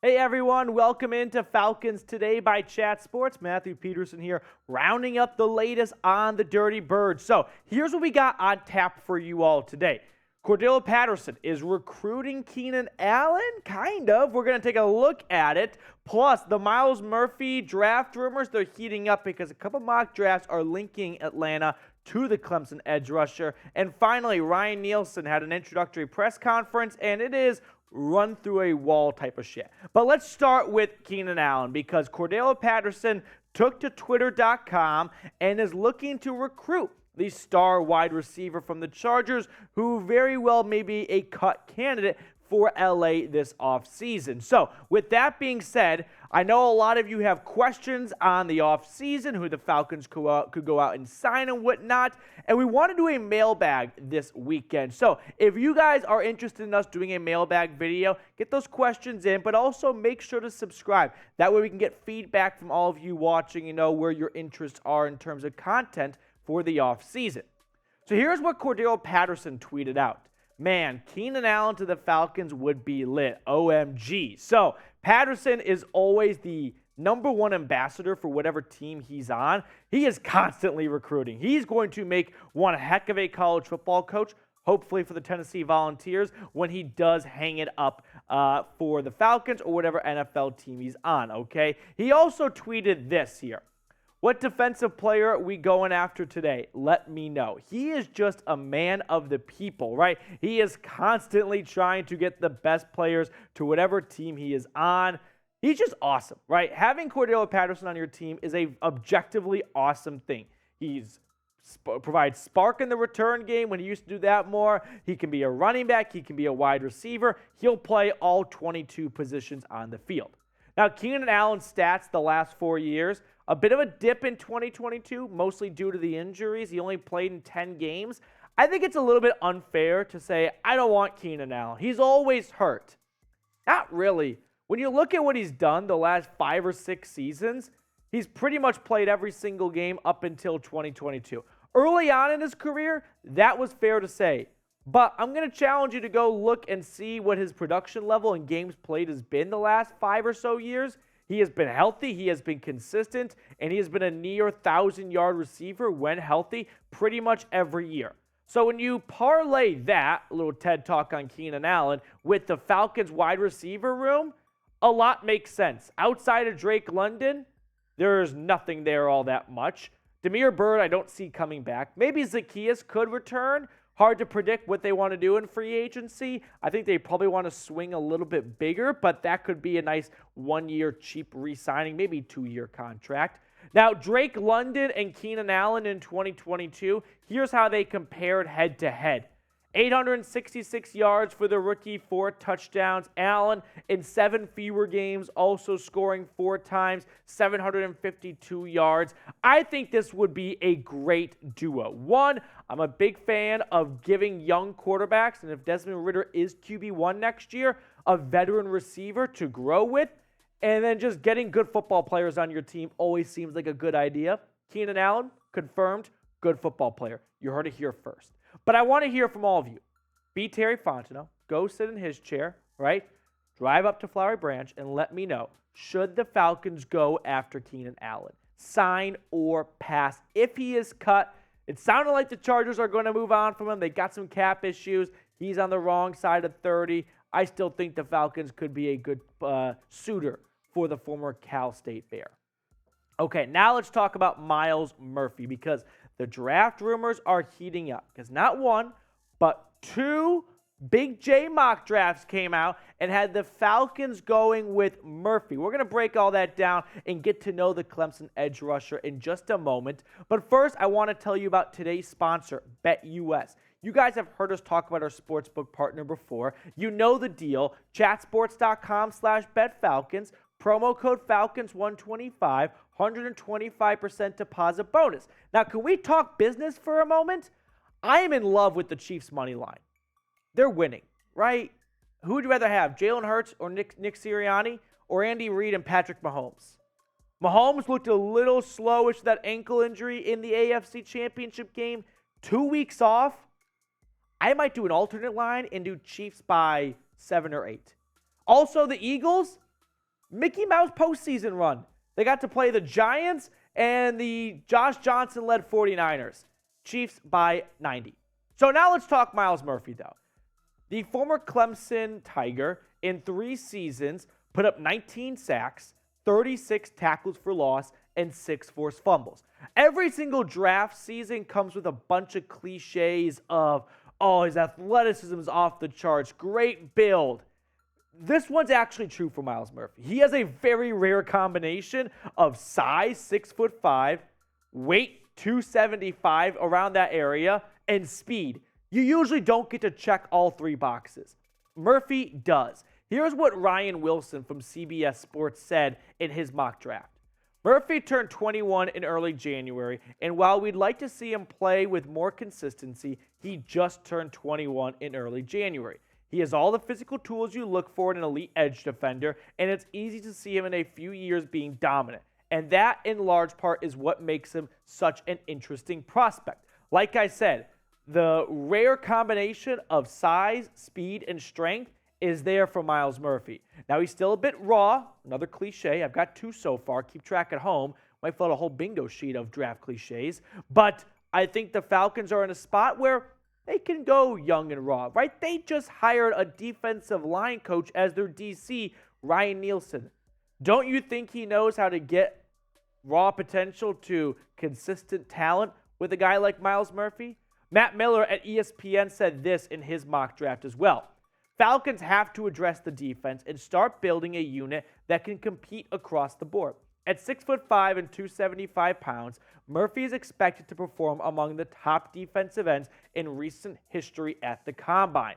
Hey everyone, welcome into Falcons Today by Chat Sports. Matthew Peterson here, rounding up the latest on the Dirty Birds. So here's what we got on tap for you all today. Cordell Patterson is recruiting Keenan Allen, kind of. We're going to take a look at it. Plus, the Myles Murphy draft rumors, they're heating up because a couple mock drafts are linking Atlanta to the Clemson edge rusher. And finally, Ryan Nielsen had an introductory press conference, and it is run through a wall type of shit. But let's start with Keenan Allen because Cordell Patterson took to Twitter.com and is looking to recruit the star wide receiver from the Chargers, who very well may be a cut candidate for LA this offseason. So, with that being said, I know a lot of you have questions on the offseason, who the Falcons could go out and sign and whatnot, and we want to do a mailbag this weekend. So, if you guys are interested in us doing a mailbag video, get those questions in, but also make sure to subscribe. That way we can get feedback from all of you watching and know where your interests are in terms of content for the offseason. So, here's what Cordell Patterson tweeted out. Man, Keenan Allen to the Falcons would be lit. OMG. So, Patterson is always the number one ambassador for whatever team he's on. He is constantly recruiting. He's going to make one heck of a college football coach, hopefully for the Tennessee Volunteers, when he does hang it up for the Falcons or whatever NFL team he's on, okay? He also tweeted this here. What defensive player are we going after today? Let me know. He is just a man of the people, right? He is constantly trying to get the best players to whatever team he is on. He's just awesome, right? Having Cordell Patterson on your team is a objectively awesome thing. He's provides spark in the return game when he used to do that more. He can be a running back. He can be a wide receiver. He'll play all 22 positions on the field. Now, Keenan Allen's stats the last 4 years, a bit of a dip in 2022, mostly due to the injuries. He only played in 10 games. I think it's a little bit unfair to say, I don't want Keenan Allen. He's always hurt. Not really. When you look at what he's done the last 5 or 6 seasons, he's pretty much played every single game up until 2022. Early on in his career, that was fair to say. But I'm going to challenge you to go look and see what his production level and games played has been the last 5 or so years. He has been healthy, he has been consistent, and he has been a near 1,000-yard receiver when healthy pretty much every year. So when you parlay that, a little TED Talk on Keenan Allen, with the Falcons wide receiver room, a lot makes sense. Outside of Drake London, there's nothing there all that much. Damiere Byrd, I don't see coming back. Maybe Zaccheaus could return. Hard to predict what they want to do in free agency. I think they probably want to swing a little bit bigger, but that could be a nice 1-year cheap re-signing, maybe 2-year contract. Now, Drake London and Keenan Allen in 2022, here's how they compared head-to-head. 866 yards for the rookie, 4 touchdowns. Allen in 7 fewer games, also scoring 4 times, 752 yards. I think this would be a great duo. One, I'm a big fan of giving young quarterbacks, and if Desmond Ridder is QB1 next year, a veteran receiver to grow with, and then just getting good football players on your team always seems like a good idea. Keenan Allen, confirmed, good football player. You heard it here first. But I want to hear from all of you. Be Terry Fontenot. Go sit in his chair, right? Drive up to Flowery Branch and let me know, should the Falcons go after Keenan Allen? Sign or pass? If he is cut, it sounded like the Chargers are going to move on from him. They got some cap issues. He's on the wrong side of 30. I still think the Falcons could be a good suitor for the former Cal State Bear. Okay, now let's talk about Myles Murphy because the draft rumors are heating up. Because not one, but 2 Big J mock drafts came out and had the Falcons going with Murphy. We're going to break all that down and get to know the Clemson edge rusher in just a moment. But first, I want to tell you about today's sponsor, BetUS. You guys have heard us talk about our sportsbook partner before. You know the deal. Chatsports.com/BetFalcons. Promo code Falcons125, 125% deposit bonus. Now, can we talk business for a moment? I am in love with the Chiefs' money line. They're winning, right? Who would you rather have, Jalen Hurts or Nick Sirianni or Andy Reid and Patrick Mahomes? Mahomes looked a little slowish with that ankle injury in the AFC Championship game. 2 weeks off. I might do an alternate line and do Chiefs by 7 or 8. Also, the Eagles, Mickey Mouse postseason run. They got to play the Giants and the Josh Johnson-led 49ers. Chiefs by 90. So now let's talk Myles Murphy, though. The former Clemson Tiger in 3 seasons put up 19 sacks, 36 tackles for loss, and 6 forced fumbles. Every single draft season comes with a bunch of cliches of, oh, his athleticism is off the charts, great build. This one's actually true for Myles Murphy. He has a very rare combination of size, 6'5", weight, 275, around that area, and speed. You usually don't get to check all 3 boxes. Murphy does. Here's what Ryan Wilson from CBS Sports said in his mock draft. Murphy turned 21 in early January, and while we'd like to see him play with more consistency, he just turned 21 in early January. He has all the physical tools you look for in an elite edge defender, and it's easy to see him in a few years being dominant. And that, in large part, is what makes him such an interesting prospect. Like I said, the rare combination of size, speed, and strength is there for Myles Murphy. Now, he's still a bit raw. Another cliche. I've got 2 so far. Keep track at home. Might fill out a whole bingo sheet of draft cliches. But I think the Falcons are in a spot where they can go young and raw, right? They just hired a defensive line coach as their DC, Ryan Nielsen. Don't you think he knows how to get raw potential to consistent talent with a guy like Myles Murphy? Matt Miller at ESPN said this in his mock draft as well. Falcons have to address the defense and start building a unit that can compete across the board. At 6'5" and 275 pounds, Murphy is expected to perform among the top defensive ends in recent history at the Combine.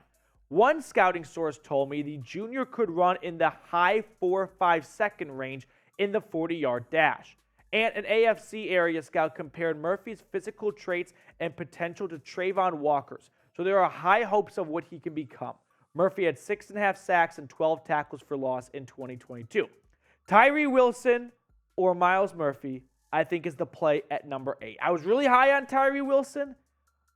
One scouting source told me the junior could run in the high 4.5 second range in the 40-yard dash. And an AFC area scout compared Murphy's physical traits and potential to Trayvon Walker's. So there are high hopes of what he can become. Murphy had 6.5 sacks and 12 tackles for loss in 2022. Tyree Wilson or Myles Murphy, I think, is the play at number 8. I was really high on Tyree Wilson,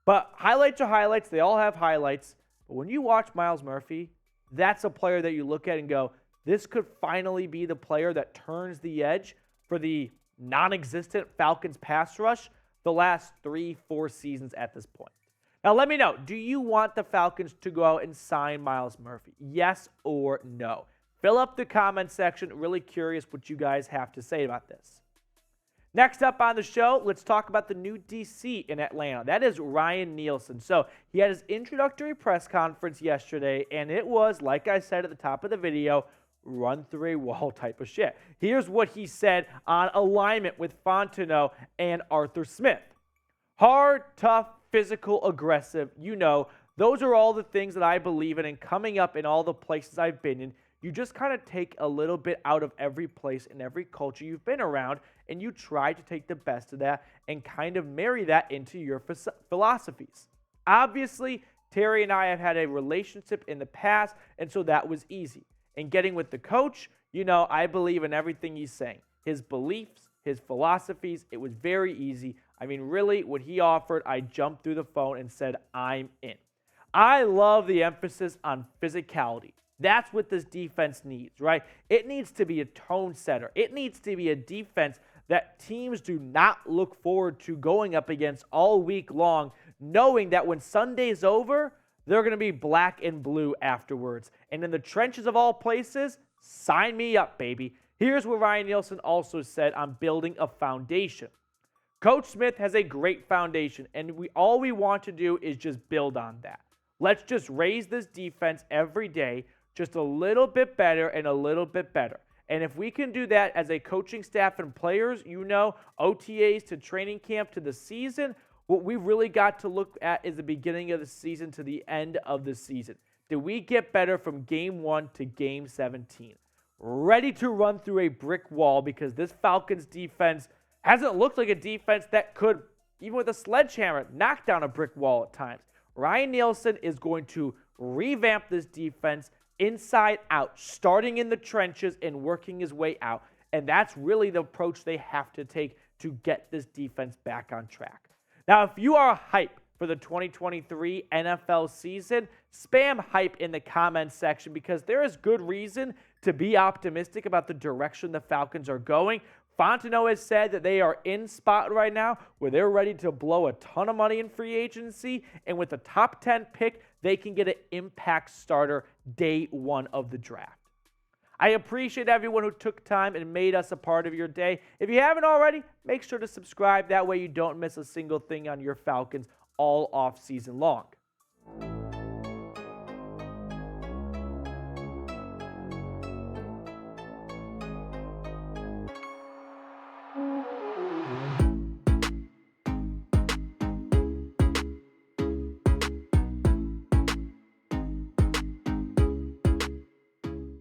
but highlights are highlights. They all have highlights. But when you watch Myles Murphy, that's a player that you look at and go, this could finally be the player that turns the edge for the non-existent Falcons pass rush the last 3-4 seasons at this point. Now, let me know, do you want the Falcons to go out and sign Myles Murphy? Yes or no? Fill up the comment section. Really curious what you guys have to say about this. Next up on the show, let's talk about the new DC in Atlanta. That is Ryan Nielsen. So he had his introductory press conference yesterday, and it was, like I said at the top of the video, run through a wall type of shit. Here's what he said on alignment with Fontenot and Arthur Smith. Hard, tough, physical, aggressive, those are all the things that I believe in, and coming up in all the places I've been in, you just kind of take a little bit out of every place and every culture you've been around, and you try to take the best of that and kind of marry that into your philosophies. Obviously, Terry and I have had a relationship in the past, and so that was easy. And getting with the coach, I believe in everything he's saying. His beliefs, his philosophies, it was very easy. I mean, really, what he offered, I jumped through the phone and said, I'm in. I love the emphasis on physicality. That's what this defense needs, right? It needs to be a tone setter. It needs to be a defense that teams do not look forward to going up against all week long, knowing that when Sunday's over, they're going to be black and blue afterwards. And in the trenches of all places, sign me up, baby. Here's what Ryan Nielsen also said on building a foundation. Coach Smith has a great foundation, and all we want to do is just build on that. Let's just raise this defense every day just a little bit better and a little bit better. And if we can do that as a coaching staff and players, OTAs to training camp to the season, what we really got to look at is the beginning of the season to the end of the season. Did we get better from game 1 to game 17? Ready to run through a brick wall because this Falcons defense hasn't looked like a defense that could, even with a sledgehammer, knock down a brick wall at times. Ryan Nielsen is going to revamp this defense inside out, starting in the trenches and working his way out. And that's really the approach they have to take to get this defense back on track. Now, if you are hype for the 2023 NFL season, spam hype in the comments section because there is good reason to be optimistic about the direction the Falcons are going. Fontenot has said that they are in spot right now where they're ready to blow a ton of money in free agency, and with a top 10 pick, they can get an impact starter day one of the draft. I appreciate everyone who took time and made us a part of your day. If you haven't already, make sure to subscribe. That way you don't miss a single thing on your Falcons all off season long.